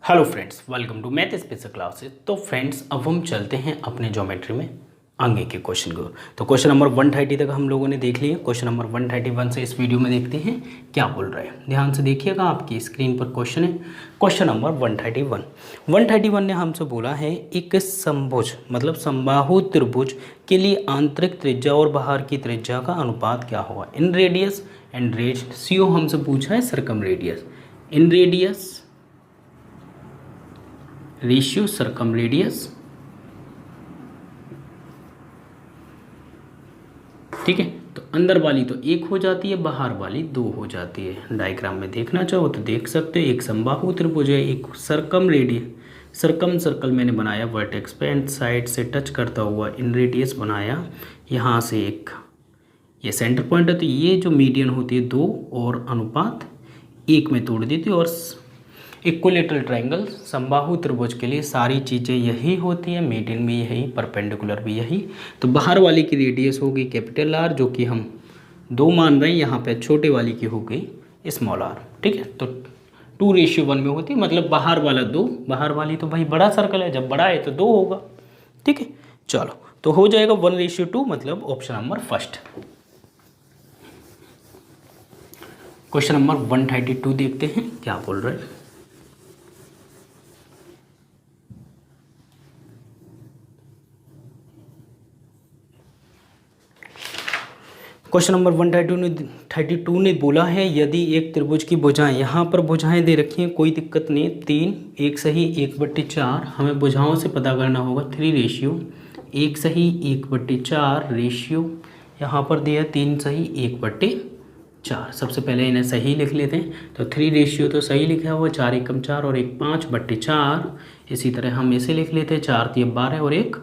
Hello friends, welcome to math special classes. तो friends, अब हम चलते हैं अपने ज्योमेट्री में आगे के क्वेश्चन को। तो क्वेश्चन नंबर 130 तक हम लोगों ने देख लिया। क्वेश्चन नंबर 131 से इस वीडियो में देखते हैं क्या बोल रहा है। ध्यान से देखिएगा, आपकी स्क्रीन पर क्वेश्चन है। क्वेश्चन नंबर 131 ने हमसे बोला है एक समभुज मतलब समबाहु त्रिभुज के लिए आंतरिक त्रिज्या और बाहर की त्रिज्या का अनुपात क्या होगा इन रेडियस एंड रेशियो। हमसे पूछा है सर्कम रेडियस, इन रेडियस रेशियो सर्कम रेडियस। ठीक है, तो अंदर वाली तो एक हो जाती है, बाहर वाली दो हो जाती है। डायग्राम में देखना चाहो तो देख सकते हो, एक समबाहु त्रिभुज है, एक सर्कम रेडियस। सर्कम सर्कल मैंने बनाया वर्टेक्स पे एंड साइड से टच करता हुआ इन रेडियस बनाया। यहाँ से एक ये सेंटर पॉइंट है, तो ये जो मीडियन होती है दो और अनुपात एक में तोड़ देती है। और इक्विलेटरल ट्रायंगल समबाहु त्रिभुज के लिए सारी चीज़ें यही होती है, मीडियन भी यही, परपेंडिकुलर भी यही। तो बाहर वाली की रेडियस होगी कैपिटल आर, जो कि हम दो मान रहे हैं, यहाँ पे छोटे वाली की हो गई स्मॉल आर। ठीक है, तो 2:1 में होती है, मतलब बाहर वाला दो, बाहर वाली तो भाई बड़ा सर्कल है, जब बड़ा है तो दो होगा। ठीक है, चलो तो हो जाएगा 1:2, मतलब option number first. Question number 132 देखते हैं क्या बोल रहे हैं। क्वेश्चन नंबर 132 ने बोला है यदि एक त्रिभुज की भुजाएं, यहाँ पर भुजाएं दे रखी हैं, कोई दिक्कत नहीं, 3 1 सही 1/4। हमें भुजाओं से पता करना होगा 3 रेशियो 1 सही 1/4 रेशियो। यहाँ पर दिया 3 सही 1/4। सबसे पहले इन्हें सही लिख लेते हैं, तो 3 रेशियो तो सही लिखा हुआ, 4 एकम 4 और 1 5/4। इसी तरह हम इसे लिख लेते हैं, 4 3 12 और 1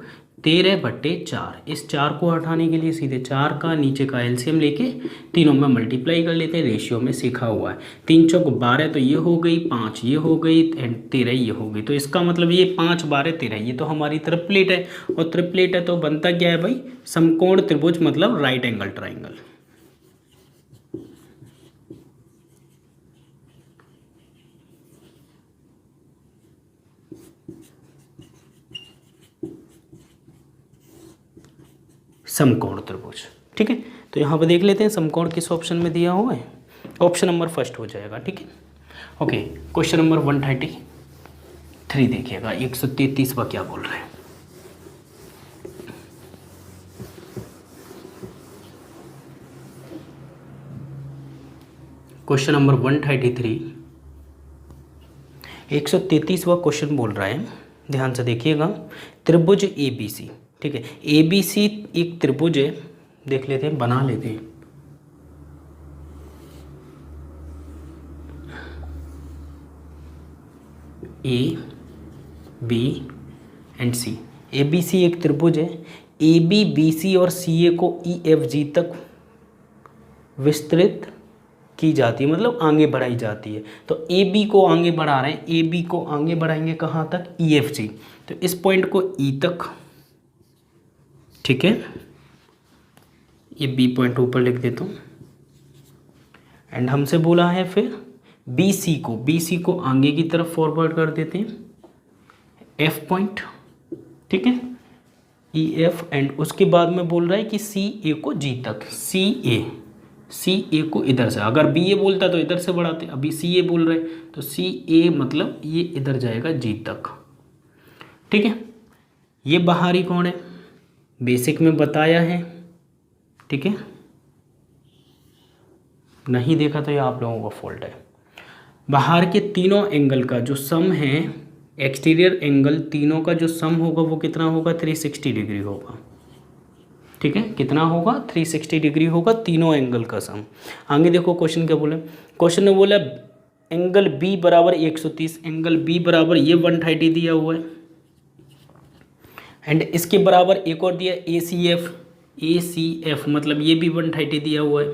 13/4। इस 4 को हटाने के लिए सीधे 4 का नीचे का एलसीएम लेके तीनों में मल्टीप्लाई कर लेते हैं। रेशियो में सीखा हुआ है, 3 चौक 12 तो ये हो गई, 5 ये हो गई एंड 13 ये हो गई। तो इसका मतलब ये 5 12 13 ये तो हमारी ट्रिपलेट है, और ट्रिपलेट है तो बनता क्या है भाई, समकोण त्रिभुज मतलब राइट एंगल ट्राइंगल। समकोण त्रिभुज। ठीक है, तो यहाँ पर देख लेते हैं समकोण किस ऑप्शन में दिया हुआ है। ऑप्शन नंबर फर्स्ट हो जाएगा। ठीक है, ओके। क्वेश्चन नंबर 133 देखिएगा, 133वां क्या बोल रहे हैं। क्वेश्चन नंबर 133 133वां क्वेश्चन बोल रहा है, ध्यान से देखिएगा। त्रिभुज ABC, ठीक है, ABC एक त्रिभुज है, देख लेते हैं, बना लेते हैं। A B and C, ABC एक त्रिभुज है। AB BC और CA को EFG तक विस्तृत की जाती है, मतलब आगे बढ़ाई जाती है। तो AB को आगे बढ़ा रहे हैं, AB को आगे बढ़ाएंगे कहाँ तक, EFG। तो इस पॉइंट को E तक, ठीक है, ये B पॉइंट ऊपर लिख देता हूँ। एंड हमसे बोला है फिर BC को आगे की तरफ फॉरवर्ड कर देते हैं, F पॉइंट, ठीक है, EF। एंड उसके बाद में बोल रहा है कि CA को G तक, CA को इधर से, अगर BA बोलता तो इधर से बढ़ाते, अभी CA बोल रहे तो CA मतलब ये इधर जाएगा G तक। ठीक है, ये बाहरी कोण है, बेसिक में बताया है। ठीक है, नहीं देखा तो ये आप लोगों का फॉल्ट है। बाहर के तीनों एंगल का जो सम है, एक्सटीरियर एंगल तीनों का जो सम होगा वो कितना होगा, 360 डिग्री होगा। ठीक है, कितना होगा, 360 डिग्री होगा तीनों एंगल का सम। आगे देखो क्वेश्चन क्या बोले, क्वेश्चन ने बोला एंगल B बराबर 130, एंगल B बराबर ये 130 दिया हुआ है, एंड इसके बराबर एक और दिया ACF मतलब ये भी 130 दिया हुआ है।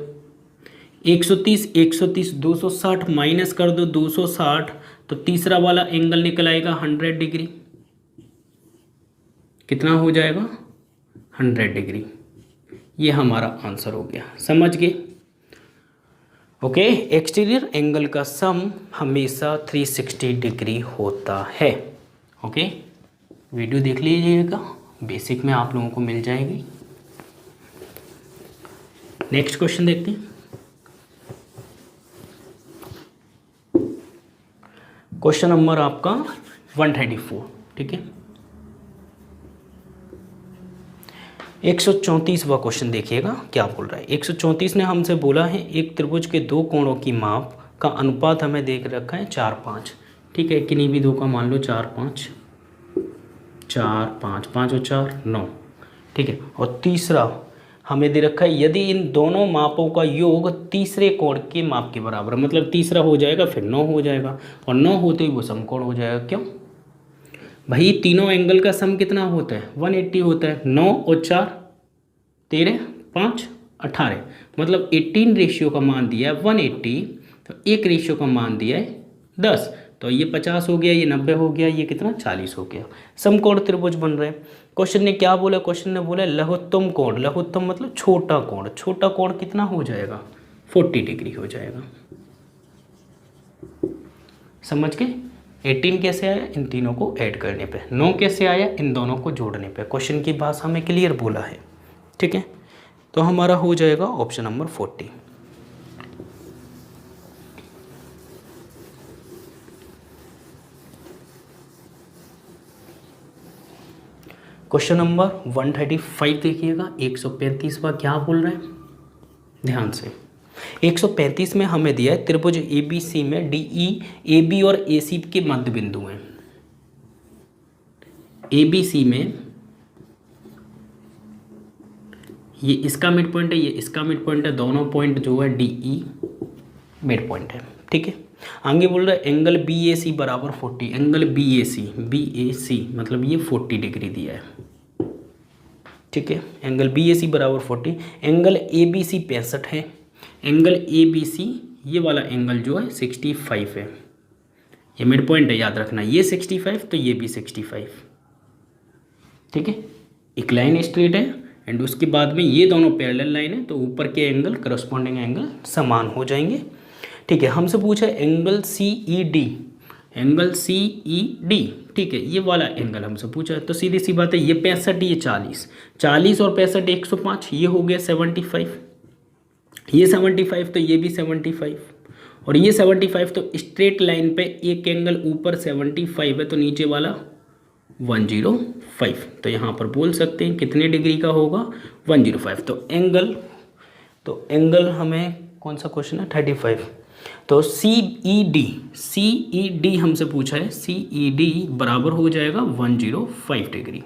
130 260 माइनस कर दो 260, तो तीसरा वाला एंगल निकल आएगा 100 डिग्री। कितना हो जाएगा, 100 डिग्री। ये हमारा आंसर हो गया, समझ गए। ओके, एक्सटीरियर एंगल का सम हमेशा 360 डिग्री होता है। ओके, वीडियो देख लीजिएगा, बेसिक में आप लोगों को मिल जाएगी। नेक्स्ट क्वेश्चन देखते हैं। क्वेश्चन नंबर आपका 134, ठीक है। 134वां क्वेश्चन देखिएगा क्या बोल रहा है। 134 ने हमसे बोला है एक त्रिभुज के दो कोणों की माप का अनुपात हमें देख रखा है 4-5, ठीक है। किन्हीं भी दो का मान लो 4-5, 4-5, 5 और 4 9, ठीक है। और तीसरा हमें दे रखा है यदि इन दोनों मापों का योग तीसरे कोण के माप के बराबर, मतलब तीसरा हो जाएगा फिर 9 हो जाएगा, और 9 होते ही वो समकोण हो जाएगा। क्यों भाई, तीनों एंगल का सम कितना होता है 180 होता है। 9 और 4 13, 5 18, मतलब 18 रेशियो का मान दिया है 180, तो एक रेशियो का मान दिया है 10, तो ये 50 हो गया, ये 90 हो गया, ये कितना 40 हो गया। समकोण त्रिभुज बन रहे हैं। क्वेश्चन ने क्या बोला, क्वेश्चन ने बोला लघुत्तम कोण, लघुत्तम मतलब छोटा कोण, छोटा कोण कितना हो जाएगा 40 डिग्री हो जाएगा। समझ के 18 कैसे आया, इन तीनों को ऐड करने पे, 9 कैसे आया, इन दोनों को जोड़ने पे। क्वेश्चन की भाषा में क्लियर बोला है, ठीक है। तो हमारा हो जाएगा ऑप्शन नंबर 40। क्वेश्चन नंबर 135 देखिएगा। 135वां क्या बोल रहे हैं, ध्यान से। 135 में हमें दिया है त्रिभुज ABC में DE AB और AC के मध्य बिंदु हैं। ABC में ये इसका मिड पॉइंट है, ये इसका मिड पॉइंट है, दोनों पॉइंट जो है DE मिड पॉइंट है, ठीक है। आगे बोल रहा है एंगल BAC बराबर 40, एंगल BAC मतलब ये 40 डिग्री दिया है, ठीक है। एंगल BAC बराबर 40, एंगल ABC 65 है, एंगल ABC ये वाला एंगल जो है 65 है, ये मिड पॉइंट है याद रखना, ये 65 तो ये भी 65, ठीक है। एक लाइन स्ट्रेट है एंड उसके बाद में ये दोनों पैरेलल लाइन है, तो ऊपर के एंगल करस्पॉन्डिंग एंगल समान हो जाएंगे, ठीक है। हमसे पूछा एंगल CED, एंगल CED, ठीक है, ये वाला एंगल हमसे पूछा है। तो सीधी सी बात है, ये 65, ये 40, 40 और 65 105, ये हो गया 75, ये 75 तो ये भी 75, और ये 75 तो स्ट्रेट लाइन पे एक एंगल ऊपर 75 है तो नीचे वाला 105, तो यहाँ पर बोल सकते हैं कितने डिग्री का होगा 105। तो एंगल हमें कौन सा क्वेश्चन है 35, तो CED हमसे पूछा है, CED बराबर हो जाएगा 105 डिग्री।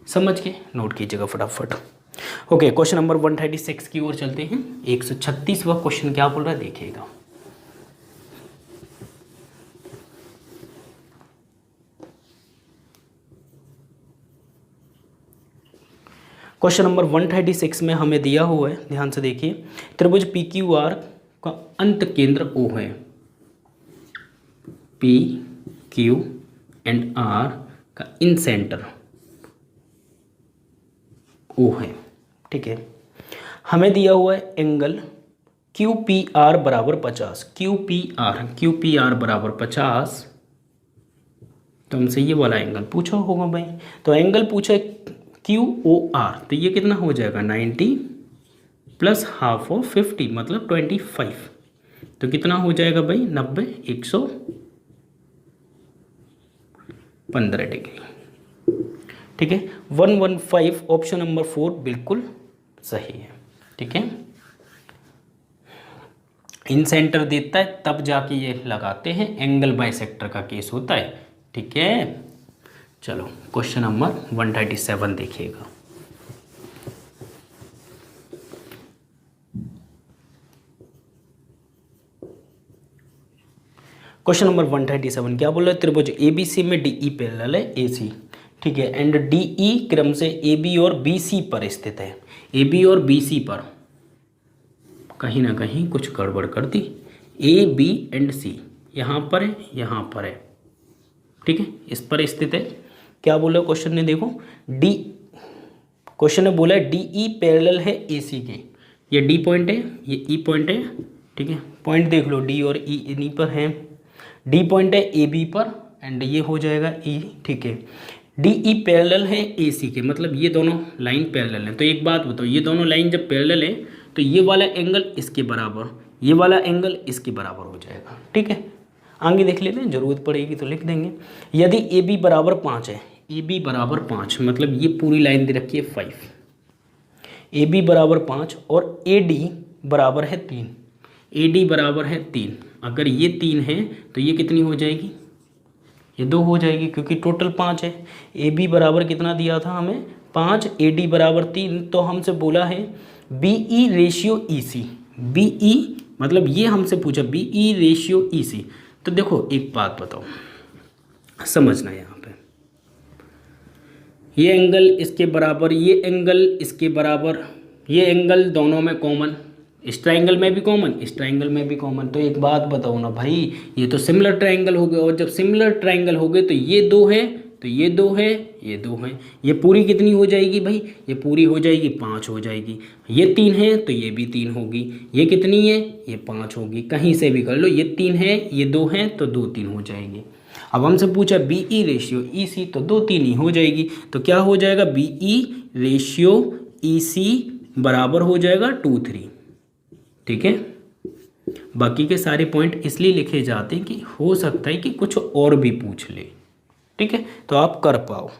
समझ के नोट कीजिएगा फटाफट। ओके, क्वेश्चन नंबर 136 की ओर चलते हैं। 136वां क्वेश्चन क्या बोल रहा है देखिएगा। क्वेश्चन नंबर 136 में हमें दिया हुआ है, ध्यान से देखिए, त्रिभुज PQR का अंत केंद्र O है, PQ एंड R का इन सेंटर O है, ठीक है। हमें दिया हुआ है एंगल QPR बराबर 50, QPR बराबर 50, तो हमसे ये वाला एंगल पूछा होगा भाई। तो एंगल पूछा QOR, तो ये कितना हो जाएगा 90 प्लस हाफ ऑफ 50 मतलब 25, तो कितना हो जाएगा भाई 90, 115 डिग्री, ठीक है। 115 ऑप्शन नंबर 4 बिल्कुल सही है, ठीक है। इन सेंटर देता है तब जाके ये लगाते हैं, एंगल बाइसेक्टर का केस होता है, ठीक है। चलो क्वेश्चन नंबर 137 देखिएगा। क्वेश्चन नंबर 137 क्या बोल रहा है, त्रिभुज ABC में DE पैरेलल है AC, ठीक है, एंड DE क्रम से AB और BC पर स्थित है। AB और BC पर कहीं ना कहीं कुछ गड़बड़ कर दी, A B एंड C यहाँ पर है, यहाँ पर है, ठीक है, इस पर स्थित है। क्या बोला क्वेश्चन ने, देखो क्वेश्चन ने बोला DE पैरेलल है AC के, ये डी पॉइंट है, ये ई पॉइंट है, ठीक है। पॉइंट देख लो, डी और ई इन्हीं पर है। डी पॉइंट है ए बी पर एंड ये हो जाएगा ई, ठीक है। डी ई पैरेलल है ए सी के, मतलब ये दोनों लाइन पैरेलल है। तो एक बात बताओ, ये दोनों लाइन जब पैरेलल है तो ये वाला एंगल इसके बराबर, ये वाला एंगल इसके बराबर हो जाएगा, ठीक है। आगे देख लेते हैं, ज़रूरत पड़ेगी तो लिख देंगे। यदि ए बी बराबर 5 है, ए बी बराबर 5 मतलब ये पूरी लाइन दे रखी है 5, ए बी बराबर 5 और ए डी बराबर है 3, ए डी बराबर है 3। अगर ये 3 है तो ये कितनी हो जाएगी, ये 2 हो जाएगी क्योंकि टोटल 5 है। ए बी बराबर कितना दिया था हमें 5, ए डी बराबर 3। तो हमसे बोला है बी ई रेशियो ई सी, बी ई मतलब ये हमसे पूछा बी ई रेशियो ई सी। तो देखो एक बात बताओ, समझना यहाँ पे, ये एंगल इसके बराबर, ये एंगल इसके बराबर, ये एंगल दोनों में कॉमन, इस ट्रायंगल में भी कॉमन, इस ट्रायंगल में भी कॉमन। तो एक बात बताओ ना भाई, ये तो सिमिलर ट्रायंगल हो गए, और जब सिमिलर ट्रायंगल हो गए तो ये 2 है, तो ये 2 है, ये 2 है। ये पूरी कितनी हो जाएगी भाई, ये पूरी हो जाएगी 5 हो जाएगी। ये 3 है तो ये भी 3 होगी। ये कितनी है, ये 5 होगी। कहीं से भी कर लो, ये 3 है, ये 2 है तो 2 3 हो जाएगी। अब हमसे पूछा बी ई रेशियो ई सी, तो 2 3 ही हो जाएगी। तो क्या हो जाएगा, बी ई रेशियो ई सी बराबर हो जाएगा 2 3, ठीक है। बाकी के सारे पॉइंट इसलिए लिखे जाते हैं कि हो सकता है कि कुछ और भी पूछ ले, ठीक है, तो आप कर पाओ।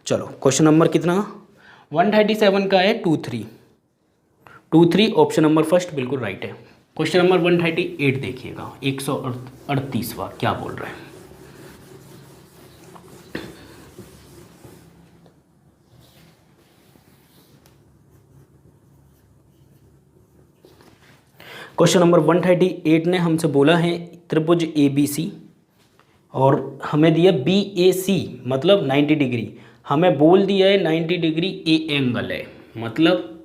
चलो क्वेश्चन नंबर कितना 137 का है 2 3, 2 3 ऑप्शन नंबर फर्स्ट बिल्कुल राइट है। क्वेश्चन नंबर 138 देखिएगा, 138वां क्या बोल रहा है। क्वेश्चन नंबर 138 ने हमसे बोला है त्रिभुज ए बी सी और हमें दिया बी ए सी मतलब 90 डिग्री। हमें बोल दिया है 90 डिग्री ए एंगल है, मतलब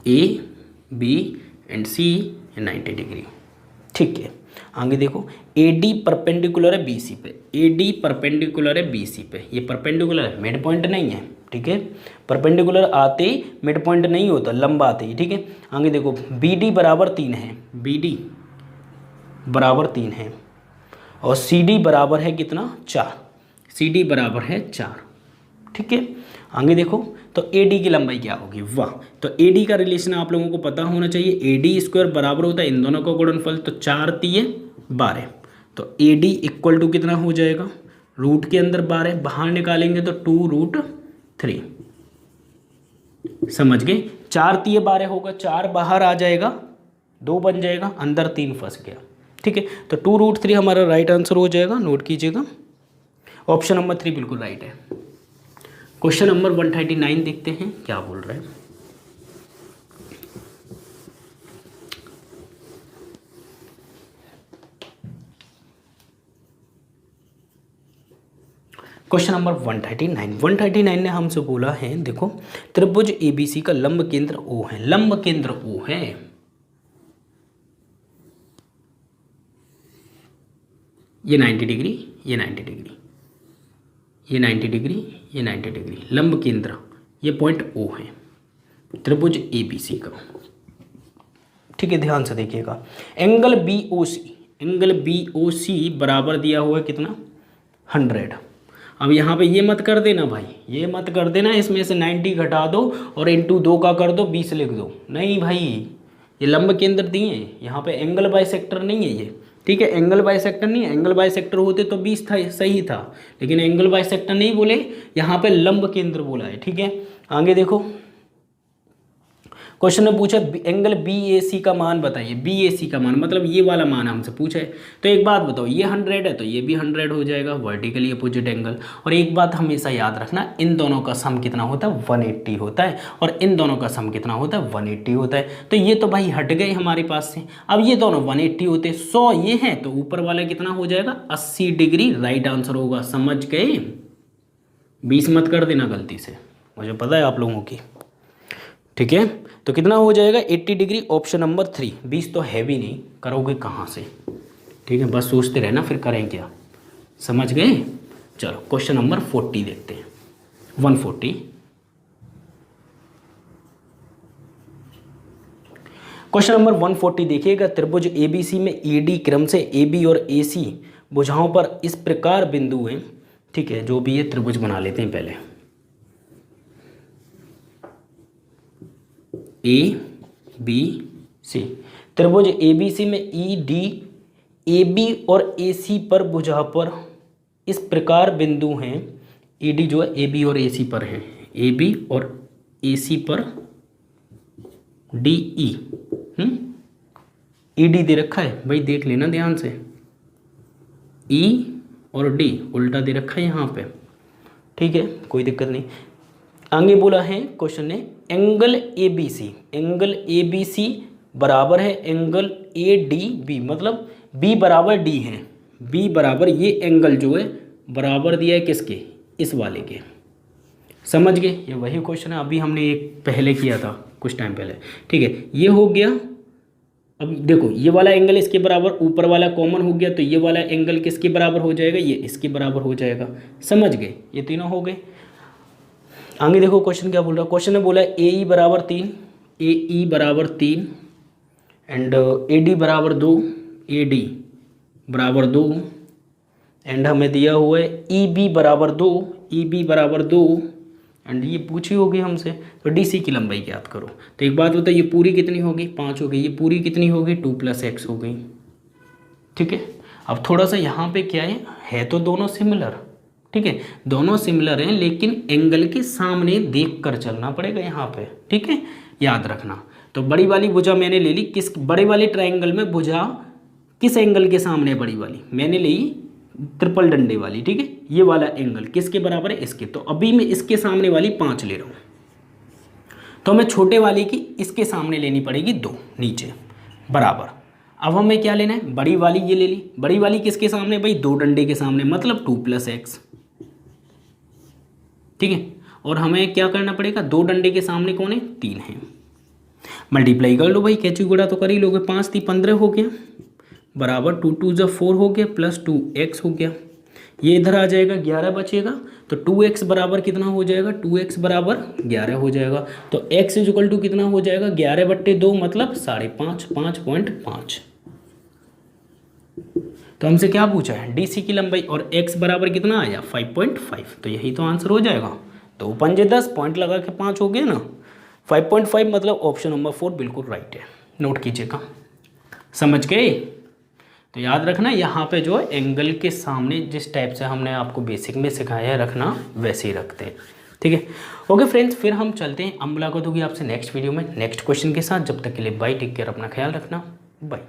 A B and C 90 degree, ठीक है। आगे देखो, ए डी परपेंडिकुलर है बी सी पे, ए डी परपेंडिकुलर है बी सी पे, ये परपेंडिकुलर है, मिड पॉइंट नहीं है, ठीक है। परपेंडिकुलर आते ही मिड पॉइंट नहीं होता, लंबा आते ही, ठीक है। आगे देखो, बी डी बराबर 3 है, बी डी बराबर 3 है और सी डी बराबर है कितना 4, सी डी बराबर है 4, ठीक है। आगे देखो, तो ए डी की लंबाई क्या होगी, वाह। तो ए डी का रिलेशन आप लोगों को पता होना चाहिए, ए डी स्क्वायर बराबर होता है इन दोनों का गुणनफल, तो 4 3 12, तो ए डी इक्वल टू कितना हो जाएगा, रूट के अंदर 12 बाहर निकालेंगे तो 2√3, समझ गए। 4 3 12 होगा, 4 बाहर आ जाएगा, 2 बन जाएगा, अंदर 3 फंस गया, ठीक है। तो 2√3 हमारा राइट आंसर हो जाएगा, नोट कीजिएगा। ऑप्शन नंबर 3 बिल्कुल राइट है। क्वेश्चन नंबर 139 देखते हैं क्या बोल रहे हैं। क्वेश्चन नंबर 139 ने हमसे बोला है, देखो त्रिभुज एबीसी का लंब केंद्र ओ है, लंब केंद्र ओ है, ये 90 डिग्री, ये 90 डिग्री, ये 90 डिग्री, ये 90 डिग्री, लंब केंद्र ये पॉइंट ओ है त्रिभुज एबीसी का, ठीक है। ध्यान से देखिएगा, एंगल बी ओ सी, एंगल बी ओ सी बराबर दिया हुआ है कितना 100। अब यहाँ पे ये मत कर देना भाई, ये मत कर देना इसमें से 90 घटा दो और इंटू 2 का कर दो 20 लिख दो, नहीं भाई, ये लंब केंद्र दिए हैं, यहाँ पे एंगल बाइसेक्टर नहीं है ये, ठीक है। एंगल बाइसेक्टर नहीं है, एंगल बाइसेक्टर होते तो 20 था, सही था, लेकिन एंगल बाइसेक्टर नहीं बोले, यहाँ पे लंब केंद्र बोला है, ठीक है। आगे देखो, क्वेश्चन में पूछा एंगल बी ए सी का मान बताइए, बी ए सी का मान मतलब ये वाला मान हमसे पूछा है। तो एक बात बताओ, ये 100 है तो ये भी 100 हो जाएगा, वर्टिकली अपोजिट एंगल। और एक बात हमेशा याद रखना, इन दोनों का सम कितना होता है 180 होता है, और इन दोनों का सम कितना होता है 180 होता है। तो ये तो भाई हट गए हमारे पास से, अब ये दोनों 180 होते, 100 ये है तो ऊपर वाला कितना हो जाएगा 80 डिग्री, राइट आंसर होगा, समझ गए। 20 मत कर देना गलती से, मुझे पता है आप लोगों की, ठीक है। तो कितना हो जाएगा 80 डिग्री, ऑप्शन नंबर 3। 20 तो है भी नहीं, करोगे कहाँ से, ठीक है, बस सोचते रहना फिर करें क्या, समझ गए। चलो क्वेश्चन नंबर 40 देखते हैं, 140। क्वेश्चन नंबर 140 देखिएगा, त्रिभुज एबीसी में ईडी क्रम से एबी और एसी भुजाओं पर इस प्रकार बिंदु हैं, ठीक है, जो भी ये त्रिभुज बना लेते हैं पहले। ए बी सी, त्रिभुज एबीसी में ई डी ए बी और ए सी पर भुजा पर इस प्रकार बिंदु हैं, ई डी जो है ए बी और ए सी पर है, ए बी और ए सी पर डी ई, ई डी दे रखा है भाई, देख लेना ध्यान से, ई और डी उल्टा दे रखा है यहाँ पे, ठीक है, कोई दिक्कत नहीं। आगे बोला है क्वेश्चन ने angle A B C, angle A B C बराबर है एंगल ए डी बी, मतलब बी बराबर डी है, बी बराबर ये एंगल जो है बराबर दिया है किसके, इस वाले के, समझ गए। ये वही क्वेश्चन है, अभी हमने एक पहले किया था कुछ टाइम पहले, ठीक है, ये हो गया। अब देखो ये वाला एंगल इसके बराबर, ऊपर वाला कॉमन हो गया, तो ये वाला एंगल किसके बराबर हो जाएगा, ये इसके बराबर हो जाएगा, समझ गए, ये तीनों हो गए। आगे देखो क्वेश्चन क्या बोल रहा है, क्वेश्चन ने बोला ए ई बराबर 3, ए ई बराबर 3 एंड ए डी बराबर 2, ए डी बराबर 2 एंड हमें दिया हुआ है ई बी बराबर 2, ई बी बराबर 2 एंड ये पूछी होगी हमसे, तो डी सी की लंबाई ज्ञात करो। तो एक बात बताओ, ये पूरी कितनी होगी, 5 हो गई, ये पूरी कितनी होगी, 2 + x हो गई, ठीक है। अब थोड़ा सा यहाँ पे क्या है तो दोनों सिमिलर, ठीक है, दोनों सिमिलर हैं, लेकिन एंगल के सामने देख कर चलना पड़ेगा यहाँ पे, ठीक है, याद रखना। तो बड़ी वाली भुजा मैंने ले ली, किस बड़े वाले ट्राइंगल में भुजा किस एंगल के सामने है, बड़ी वाली मैंने ली ट्रिपल डंडे वाली, ठीक है, ये वाला एंगल किसके बराबर है, इसके। तो अभी मैं इसके सामने वाली 5 ले रहा हूँ, तो मैं छोटे वाले की इसके सामने लेनी पड़ेगी 2 नीचे बराबर। अब हमें क्या लेना है, बड़ी वाली ये ले ली, बड़ी वाली किसके सामने भाई, 2 डंडे के सामने, मतलब 2 + x, ठीक है। और हमें क्या करना पड़ेगा, 2 डंडे के सामने कौन है, 3 है, मल्टीप्लाई कर लो भाई, कैची गुड़ा तो कर ही लोगे, 5 × 15 हो गया बराबर 2 × 2 = 4 हो गया प्लस 2x हो गया, ये इधर आ जाएगा 11 बचेगा, तो 2x बराबर कितना हो जाएगा, 2x बराबर 11 हो जाएगा। तो x = कितना हो जाएगा, 11/2 मतलब 5.5, 5.5। तो हमसे क्या पूछा है, डी सी की लंबाई, और x बराबर कितना आया 5.5, तो यही तो आंसर हो जाएगा। तो 5 × 10 पॉइंट लगा के 5 हो गया ना, 5.5 मतलब ऑप्शन नंबर 4 बिल्कुल राइट है, नोट कीजिएगा, समझ गए। तो याद रखना यहाँ पे जो है एंगल के सामने जिस टाइप से हमने आपको बेसिक में सिखाया है रखना, वैसे ही रखते हैं, ठीक है। ओके फ्रेंड्स, फिर हम चलते हैं, अब मुलाकात होगी आपसे नेक्स्ट वीडियो में नेक्स्ट क्वेश्चन के साथ। जब तक के लिए बाय, टेक केयर, अपना ख्याल रखना, बाय।